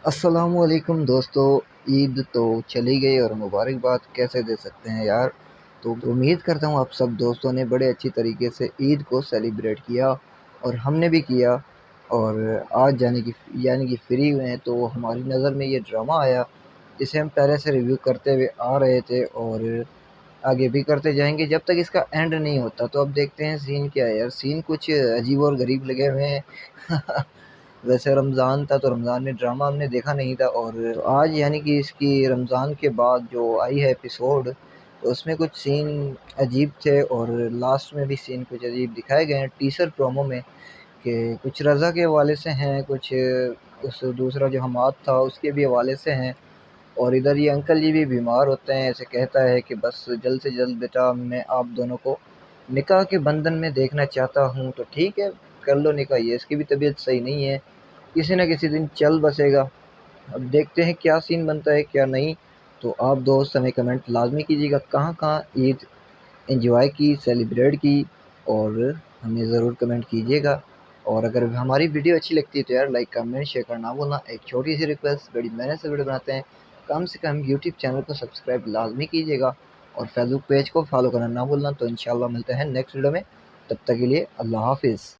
अस्सलामुअलैकुम दोस्तों। ईद तो चली गई और मुबारकबाद कैसे दे सकते हैं यार। तो उम्मीद करता हूँ आप सब दोस्तों ने बड़े अच्छी तरीके से ईद को सेलिब्रेट किया और हमने भी किया। और आज यानी कि फ्री हुए हैं तो हमारी नज़र में ये ड्रामा आया जिसे हम पहले से रिव्यू करते हुए आ रहे थे और आगे भी करते जाएंगे जब तक इसका एंड नहीं होता। तो अब देखते हैं सीन क्या है यार। सीन कुछ अजीब और गरीब लगे हुए हैं। वैसे रमज़ान था तो रमज़ान में ड्रामा हमने देखा नहीं था, और तो आज यानी कि इसकी रमज़ान के बाद जो आई है एपिसोड, तो उसमें कुछ सीन अजीब थे और लास्ट में भी सीन कुछ अजीब दिखाए गए हैं टीज़र प्रोमो में। कि कुछ रज़ा के हवाले से हैं, कुछ उस दूसरा जो हमाद था उसके भी हवाले से हैं। और इधर ये अंकल जी भी बीमार होते हैं, ऐसे कहता है कि बस जल्द से जल्द बेटा मैं आप दोनों को निकाह के बंधन में देखना चाहता हूँ। तो ठीक है, कर लो निकाह। ये इसकी भी तबीयत सही नहीं है, किसी न किसी दिन चल बसेगा। अब देखते हैं क्या सीन बनता है क्या नहीं। तो आप दोस्त हमें कमेंट लाजमी कीजिएगा कहाँ कहाँ ईद एंजॉय की, सेलिब्रेट की, और हमें ज़रूर कमेंट कीजिएगा। और अगर हमारी वीडियो अच्छी लगती है तो यार लाइक कमेंट शेयर करना ना भूलना। एक छोटी सी रिक्वेस्ट, बड़ी मेहनत से वीडियो बनाते हैं, कम से कम यूट्यूब चैनल को सब्सक्राइब लाजमी कीजिएगा और फेसबुक पेज को फॉलो करना ना भूलना। तो इंशाल्लाह मिलते हैं नेक्स्ट वीडियो में, तब तक के लिए अल्लाह हाफिज़।